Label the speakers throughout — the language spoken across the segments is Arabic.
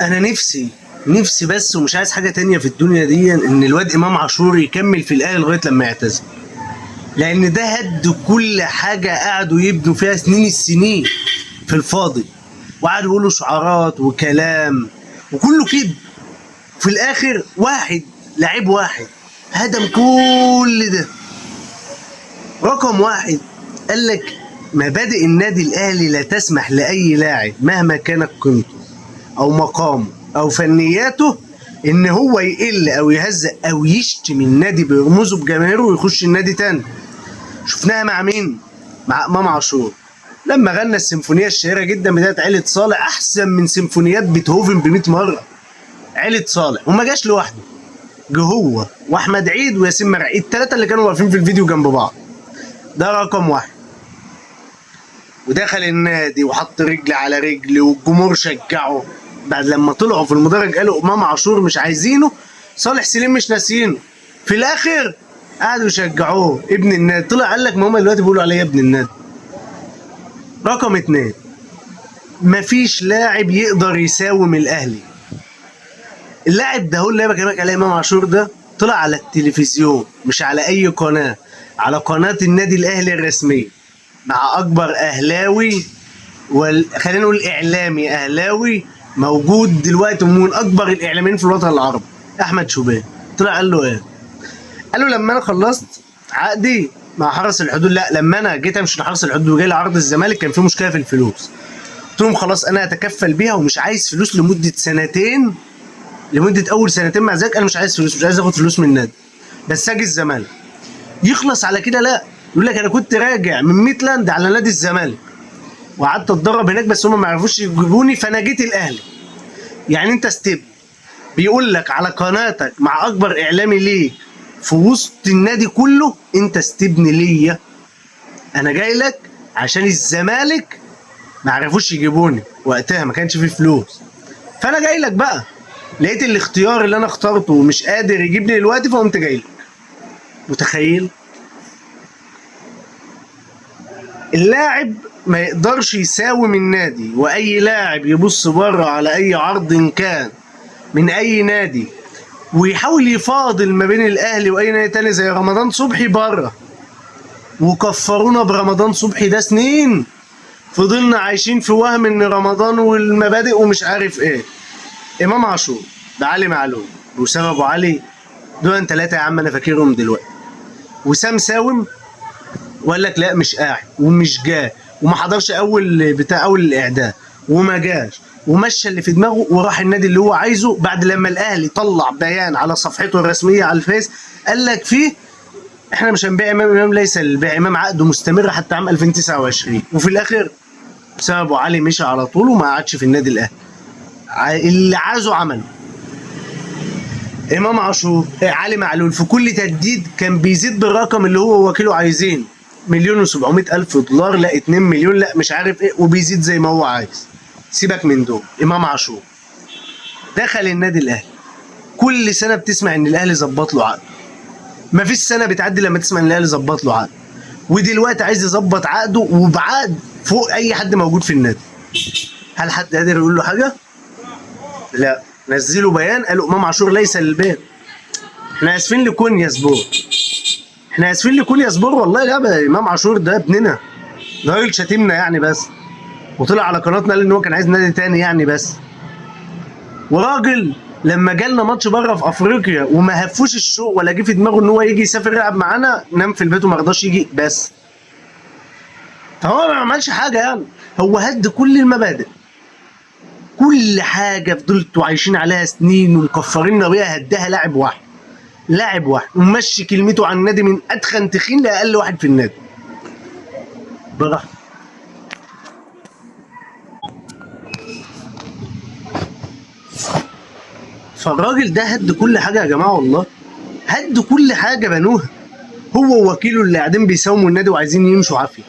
Speaker 1: انا نفسي بس ومش عايز حاجه تانية في الدنيا دي ان الواد امام عاشور يكمل في الاهلي لغايه لما يعتزل، لان ده هد كل حاجه قعدوا يبنوا فيها سنين السنين في الفاضي، وقعدوا يقولوا شعارات وكلام وكله كده، في الاخر واحد لعيب واحد هدم كل ده. رقم واحد قال لك مبادئ النادي الاهلي لا تسمح لاي لاعب مهما كانت قيمته او مقامه او فنياته ان هو يقل او يهزأ او يشتم النادي بيرمزه بجماهيره ويخش النادي تاني. شفناها مع مين؟ مع امام عاشور لما غنى السيمفونيه الشهيره جدا بتاعت عيله صالح، احسن من سيمفونيات بيتهوفن ب 100 مره. عيله صالح وما جاش لوحده، جه هو واحمد عيد وياسين مرعي، الثلاثه اللي كانوا واقفين في الفيديو جنب بعض. ده رقم واحد. ودخل النادي وحط رجل على رجل والجمهور شجعه. بعد لما طلعوا في المدرج قالوا امام عاشور مش عايزينه، صالح سليم مش ناسيينه، في الاخر قعدوا يشجعوه ابن النادي. طلع قال لك ما هم دلوقتي بيقولوا عليه ابن النادي. رقم اتنين، مفيش لاعب يقدر يساوم الاهلي. اللاعب ده هو اللي بكلمك عليه امام عاشور ده طلع على التلفزيون مش على اي قناه، على قناه النادي الاهلي الرسميه مع اكبر اهلاوي خلينا نقول اعلامي اهلاوي موجود دلوقتي ومن اكبر الاعلاميين في الوطن العربي، احمد شوبير. طلع قال له ايه؟ قال له لما انا خلصت عقدي مع حرس الحدود، لا لما انا جيت امشي لحرس الحدود وجاي لعرض الزمالك كان في مشكله في الفلوس، قلت لهم خلاص انا هتكفل بيها ومش عايز فلوس لمده سنتين، لمده اول سنتين مع ذلك انا مش عايز فلوس، مش عايز اخد فلوس من النادي، بس اجي الزمالك. يخلص على كده؟ لا، يقول لك انا كنت راجع من ميتلاند على نادي الزمالك وقعدت اتدرب هناك بس هم ما عرفوش يجيبوني فانا جيت الاهلي. يعني انت ستيب بيقول لك على قناتك مع اكبر اعلامي ليك في وسط النادي كله انت استبن ليا، انا جاي لك عشان الزمالك ما عرفوش يجيبوني وقتها ما كانش فيه فلوس، فانا جاي لك بقى، لقيت الاختيار اللي انا اخترته ومش قادر يجيبني دلوقتي فقمت جاي لك. متخيل؟ اللاعب ما يقدرش يساوم النادي، واي لاعب يبص بره على اي عرض كان من اي نادي ويحاول يفاضل ما بين الاهلي واي نادي تاني زي رمضان صبحي بره، وكفرونا برمضان صبحي ده سنين، فضلنا عايشين في وهم ان رمضان والمبادئ ومش عارف ايه. امام عاشور ده علي معلول وسام ابو علي، دول ثلاثه يا عم انا فاكرهم دلوقتي. وسام ساوم وقال لك لا مش قاعد ومش جاي وما حضرش اول الاعداد وما جاش ومشى اللي في دماغه وراح النادي اللي هو عايزه، بعد لما الاهلي طلع بيان على صفحته الرسميه على الفيس قال لك فيه احنا مش هنبيع امام ليس للبيع، امام عقده مستمر حتى عام 2029. وفي الاخر سام ابو علي مشي على طول وما قعدش في النادي الاهلي، اللي عايزه عمله. امام عاشور علي معلول في كل تجديد كان بيزيد بالرقم اللي هو وكيله عايزين، $1,700,000 لا 2 مليون لا مش عارف ايه، وبيزيد زي ما هو عايز. سيبك من دول. امام عاشور دخل النادي الاهلي، كل سنه بتسمع ان الاهلي ظبط له عقد، مفيش سنه بتعدي لما تسمع ان الاهلي ظبط له عقد، ودلوقتي عايز يظبط عقده وبعقد فوق اي حد موجود في النادي. هل حد قادر يقول له حاجه؟ لا. نزلوا بيان قالوا امام عاشور ليس للبيع. احنا اسفين لكون يا سبور، احنا اسفين لكون يا سبور والله. لا امام عاشور ده ابننا، ده راجل شتمنا يعني بس، وطلع على قناتنا قال ان هو كان عايز نادي تاني يعني بس، وراجل لما جالنا ماتش بره في افريقيا وما هفوش الشوق ولا جه في دماغه ان هو يجي يسافر يلعب معانا، نام في البيت وما رضاش يجي بس. فهو ما عملش حاجه يعني، هو هد كل المبادئ، كل حاجه فضلتوا عايشين عليها سنين ومكفريننا بيها هداها لاعب واحد، لاعب واحد ومشي كلمته عن النادي من ادخن تخين لاقل واحد في النادي براحته. فالراجل ده هد كل حاجه يا جماعه والله، هد كل حاجه بنوها، هو ووكيله اللي قاعدين بيساوموا النادي وعايزين يمشوا عافيه.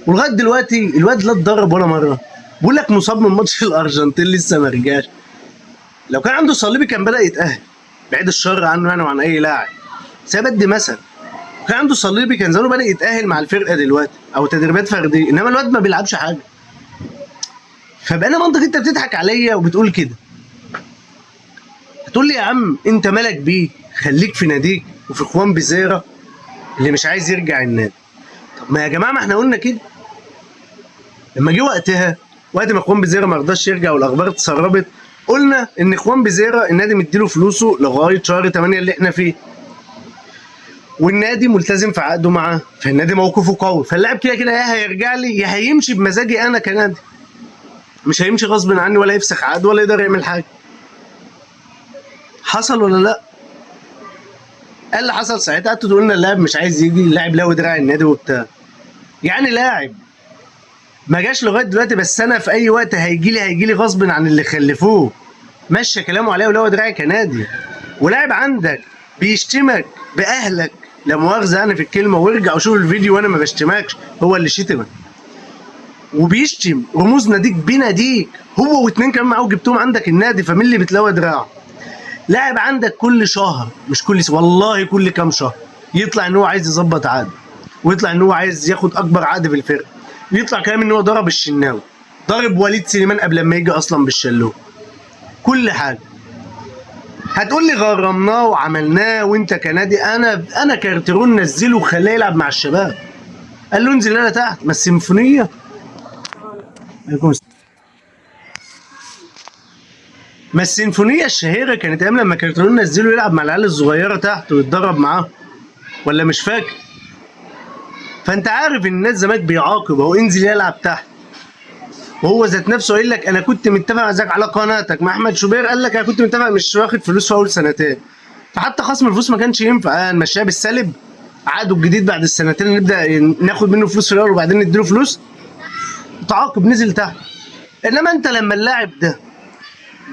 Speaker 1: ولغايه دلوقتي الواد لا اتدرب ولا مره، بيقول لك مصاب من ماتش الارجنتين لسه ما رجعش. لو كان عنده صليبي كان بدا يتاهل، بعيد الشر عنه يعني وعن اي لاعب، بس بدي مثلا كان عنده صليبي كان زمانه بدا يتاهل مع الفرقه دلوقتي او تدريبات فرديه، انما الواد ما بيلعبش حاجه. فبقى منطق انت بتضحك عليا وبتقول كده. هتقول لي يا عم انت مالك بيه، خليك في ناديك وفي اخوان بزيره اللي مش عايز يرجع النادي. طب ما يا جماعه ما احنا قلنا كده لما جه وقتها، وقت ما اخوان بزيره ما رضاش يرجع والاخبار اتسربت، قلنا ان اخوان بزيره النادي مديله فلوسه لغايه شهر 8 اللي احنا فيه، والنادي ملتزم في عقده معاه، فالنادي موقفه قوي، فاللاعب كده كده يا هيرجع لي يا هيمشي بمزاجي انا كنادي، مش هيمشي غصب عني ولا يفسخ عقد ولا يقدر يعمل حاجه. حصل ولا لا؟ قال اللي حصل ساعتها، قعدتوا تقولوا لنا اللاعب مش عايز يجي، اللاعب لاوي دراع النادي وبتاع. يعني لاعب ما جاش لغايه دلوقتي، بس انا في اي وقت هيجي لي غصب عن اللي خلفوه، مشى كلامه عليه ولاوي دراعي كنادي. ولاعب عندك بيشتمك باهلك، لا مؤاخذه انا في الكلمه، وارجع وشوف الفيديو وانا ما بشتمكش، هو اللي شتمك. وبيشتم رموز ناديك بناديك، هو واتنين كمان معاه جبتهم عندك النادي، فمين اللي بتلوى دراعه؟ لاعب عندك كل شهر، مش كل والله كل كام شهر يطلع ان هو عايز يظبط عقد، ويطلع ان هو عايز ياخد اكبر عقد في الفرقه، يطلع كلام ان هو ضرب الشناوي، ضرب وليد سليمان قبل ما يجي اصلا بالشلوه، كل حاجه. هتقول لي غرمناه وعملناه وانت كنادي، انا كارتيرون نزله وخلاه يلعب مع الشباب، قال له انزل انا تحت، ما السيمفونيه. ما السيمفونيه الشهيره كانت ايام لما كارتيرون نزله يلعب مع العيال الصغيره تحت ويتدرب معاهم، ولا مش فاكر؟ فانت عارف ان الناس زمان بيعاقب اهو، انزل يلعب تحت. وهو ذات نفسه قايل لك انا كنت متفق معاك على قناتك مع احمد شوبير، قال لك انا كنت متفق مش واخد فلوس في اول سنتين، فحتى خصم الفلوس ما كانش ينفع، نمشيها بالسالب، عقده الجديد بعد السنتين نبدا ناخد منه فلوس في الاول وبعدين نديله فلوس، تعاقب نزل تحت. انما انت لما اللاعب ده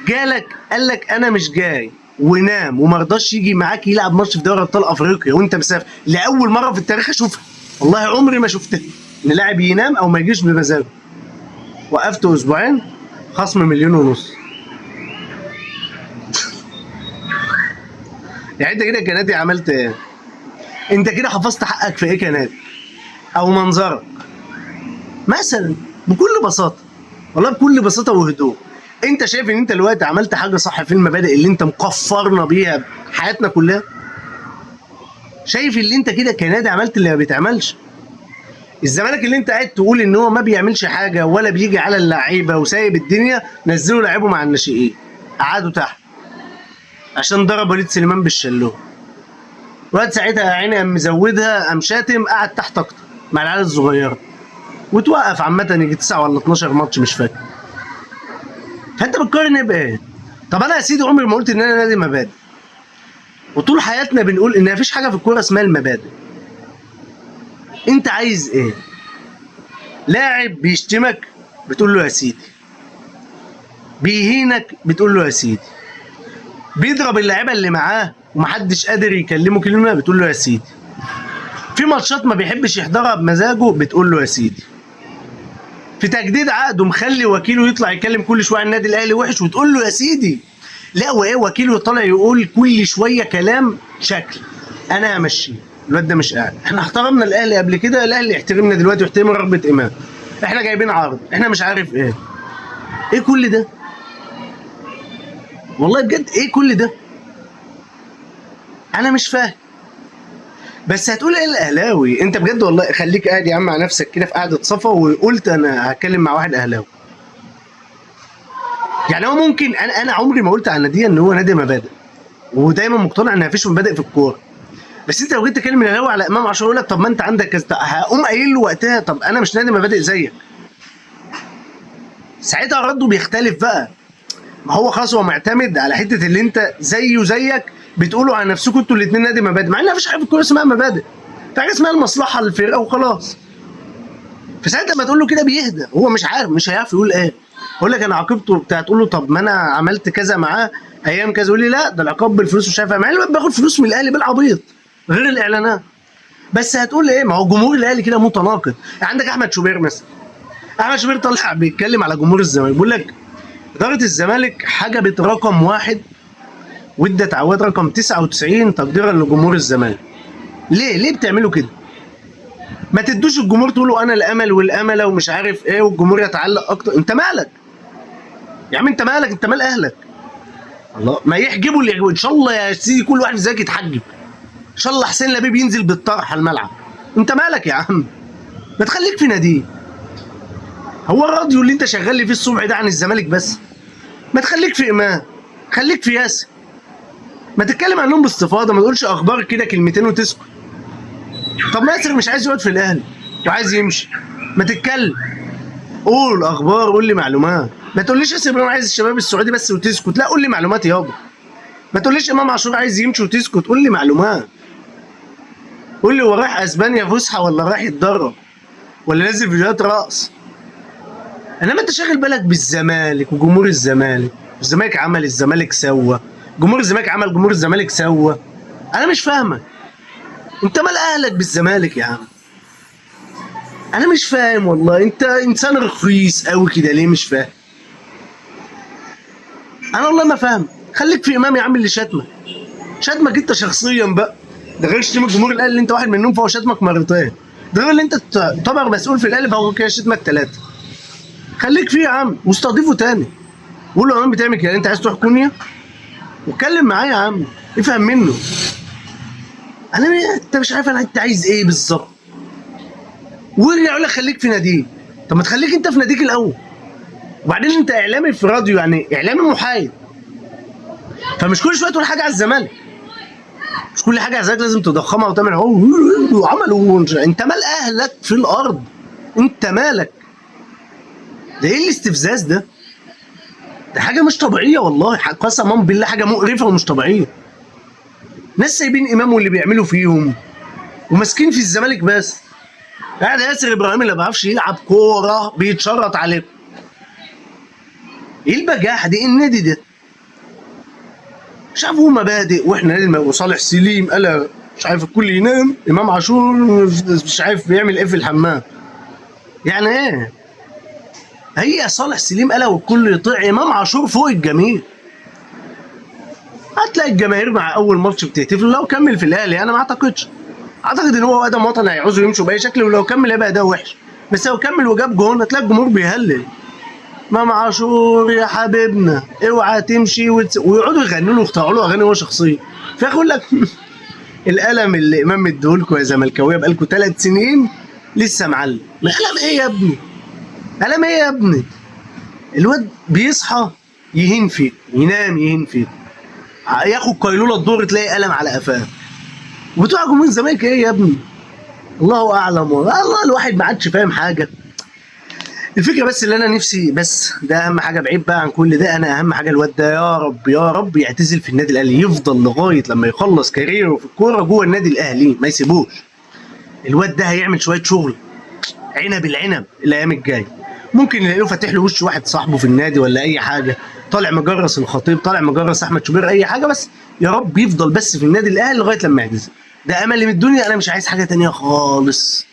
Speaker 1: جالك قال لك انا مش جاي ونام وما رضاش يجي معاك يلعب ماتش في دوري ابطال افريقيا وانت مسافر، لاول مره في التاريخ اشوفها، والله عمري ما شفتها، ان لاعب ينام او ما يجيش بمزاجه. وقفته اسبوعين، خصم 1.5 مليون. يعني انت كده كنادي عملت ايه؟ انت كده حفظت حقك في ايه كنادي؟ او منظرك مثلا، بكل بساطه، والله بكل بساطه وهدوء. انت شايف ان انت دلوقتي عملت حاجه صح في المبادئ اللي انت مكفرنا بيها حياتنا كلها؟ شايف اللي انت كده كنادي عملت اللي ما بيتعملش؟ الزمالك اللي انت قاعد تقول ان هو ما بيعملش حاجه ولا بيجي على اللعيبه وسايب الدنيا، نزلوا لعيبه مع الناشئين قعدوا تحت عشان ضرب وليد سليمان بالشلوه. الواد ساعتها يا عيني قام مزودها، قام شاتم، قعد تحت اكتر مع العيال الصغيره، وتوقف عامه يجي 9 ولا 12 ماتش مش فاكر. فانت بتقارن ايه بايه؟ طب انا يا سيدي عمري ما قلت ان انا نادي مبادئ، وطول حياتنا بنقول ان مفيش حاجه في الكوره اسمها المبادئ. انت عايز ايه؟ لاعب بيشتمك بتقول له يا سيدي، بيهينك بتقول له يا سيدي، بيضرب اللعيبه اللي معاه ومحدش قادر يكلمه كلمه بتقول له يا سيدي، في ماتشات ما بيحبش يحضرها بمزاجه بتقول له يا سيدي، في تجديد عقده مخلي وكيله يطلع يتكلم كل شويه عن النادي الاهلي وحش وتقول له يا سيدي. لا وايه، وكيله طالع يقول كل شويه كلام شكل، انا همشيه، الواد ده مش قاعد، احنا احترمنا الاهلي قبل كده، الاهلي يحترمنا دلوقتي ويحترم رغبه امام، احنا جايبين عرض، احنا مش عارف ايه. ايه كل ده؟ والله بجد ايه كل ده؟ انا مش فاهم. بس هتقول ايه الاهلاوي؟ انت بجد والله خليك قاعد يا عم مع نفسك كده في قعده صفا، وقلت انا هتكلم مع واحد اهلاوي. يعني هو ممكن انا عمري ما قلت عن نادي ان هو نادي مبادئ، ودايما مقتنع ان مفيش مبادئ في الكوره. بس انت لو جيت تكلم الاهلاوي على امام عاشور يقول لك طب ما انت عندك كذا، هقوم قايل له وقتها طب انا مش نادي مبادئ زيك. ساعتها رده بيختلف بقى، ما هو خلاص هو معتمد على حته اللي انت زيه زيك بتقولوا على نفسكم انتوا الاثنين نادي مبادئ، مع ان مفيش حاجه في الكوره اسمها مبادئ، في حاجه اسمها المصلحه للفرقه وخلاص. فساعتها لما تقول له كده بيهدى، هو مش عارف، مش هيعرف يقول ايه. يقول لك انا عاقبته بتاع، تقول له طب ما انا عملت كذا معاه ايام كذا، يقول لي لا ده العقاب بالفلوس مش عارف، مع انه بياخد فلوس من الاهلي بالعبيط غير الاعلانات. بس هتقول ايه؟ ما هو جمهور الاهلي كده متناقض. عندك احمد شوبير مثلا، احمد شوبير طالع بيتكلم على جمهور الزمالك، بيقول لك اداره الزمالك حجبت رقم 1 وادت عواد رقم 99 تقديرا لجمهور الزمالك. ليه بتعملوا كده؟ ما تدوش الجمهور تقولوا انا الامل والامله ومش عارف ايه والجمهور يتعلق اكتر، انت مالك؟ يا عم انت مالك، انت مال اهلك؟ الله، ما يحجبوا اللي يحجبوا ان شاء الله يا سيدي، كل واحد زيك يتحجب ان شاء الله. حسين لبيب ينزل بالطرح الملعب، انت مالك يا عم؟ ما تخليك في ناديه. هو الراديو اللي انت شغال لي فيه الصبح ده عن الزمالك بس؟ ما تخليك في امام، خليك في ياسر، ما تتكلم عنهم باستفاضه، ما تقولش اخبار كده كلمتين وتسكت. طب ياسر مش عايز يقعد في الاهلي وعايز يمشي، ما تتكلم، قول اخبار، قول لي معلومات. ما تقوليش ياسر ابراهيم عايز الشباب السعودي بس وتسكت، لا قول لي معلومات يابا. ما تقوليش امام عاشور عايز يمشي وتسكت، قول لي معلومات. قول لي هو رايح اسبانيا فسحه ولا رايح يتدرب ولا نازل فيديوهات رقص. انما انت شاغل بالك بالزمالك وجمهور الزمالك، الزمالك عمل الزمالك سوى، جمهور الزمالك عمل جمهور الزمالك سوى. انا مش فاهمك، انت مال اهلك بالزمالك يا عم؟ انا مش فاهم والله، انت انسان رخيص قوي كده ليه؟ مش فاهم انا والله ما فاهم. خليك في امام يا عم اللي شتمك انت شخصيا بقى، ده غير شتيمة جمهور الاهلي اللي انت واحد منهم فهو شتمك مرتين، ده غير اللي انت تعتبر مسؤول في الاهلي فهو كده شتمك 3. خليك فيه يا عم واستضيفه تاني، قول له يا امام بتعمل كده، انت عايز تروح كونيا؟ واتكلم معاه يا عم، افهم منه. انت مش عارف انت عايز ايه بالظبط، ويرجع يقول لك خليك في ناديك. طب ما تخليك انت في ناديك الاول، وبعدين انت اعلامي في راديو، يعني اعلامي محايد، فمش كل شويه تقول حاجه على الزمالك، مش كل حاجه على الزمالك لازم تضخمها وتعمل عملوا. انت مال اهلك في الارض؟ انت مالك؟ ده ايه الاستفزاز ده؟ ده حاجه مش طبيعيه والله، قسما بالله حاجه مقرفه ومش طبيعيه. ناس سايبين امام واللي بيعملوا فيهم وماسكين في الزمالك بس. قاعد ياسر ابراهيم اللي ما بيعرفش يلعب كوره بيتشرط عليكم. ايه البجاحه دي؟ ايه النادي ده؟ مش عارف هو مبادئ واحنا نادي وصالح سليم قال مش عارف الكل ينام، امام عاشور مش عارف بيعمل ايه في الحمام. يعني ايه؟ هي صالح سليم قال والكل يطيع، امام عاشور فوق الجميع. هتلاقي الجماهير مع اول ماتش بتهتف لو كمل في الاهلي. انا ما اعتقدش، اعتقد ان هو ادم وطني هيعوزوا يمشوا باي شكل، ولو كمل هيبقى اداء وحش، بس لو كمل وجاب جون هتلاقي الجمهور بيهلل امام عاشور يا حبيبنا اوعى تمشي ويقعدوا يغنوا له ويخترعوا له اغاني هو شخصيا. في اخر يقول لك القلم اللي امام مديهولكوا يا زملكاويه بقالكوا 3 سنين لسه معلم. ما قلم ايه يا ابني؟ قلم ايه يا ابني؟ الواد بيصحى يهين فيك، ينام يهين فيك، ياخد قيلوله الدور تلاقي قلم على قفاه. وبتوع جمهور الزمالك ايه يا ابني؟ الله اعلم والله الواحد ما عادش فاهم حاجه. الفكره بس اللي انا نفسي، بس ده اهم حاجه بعيد بقى عن كل ده، انا اهم حاجه الواد ده يا رب يا رب يعتزل في النادي الاهلي، يفضل لغايه لما يخلص كاريره في الكوره جوه النادي الاهلي، ما يسيبوش. الواد ده هيعمل شويه شغل عنب العنب الايام الجايه. ممكن نلاقيه فاتح له وش واحد صاحبه في النادي ولا اي حاجه، طالع مجرس الخطيب، طالع مجرس احمد شوبير، اي حاجه، بس يا رب يفضل بس في النادي الاهلي لغايه لما يعتزل. ده املي من الدنيا، انا مش عايز حاجه تانيه خالص.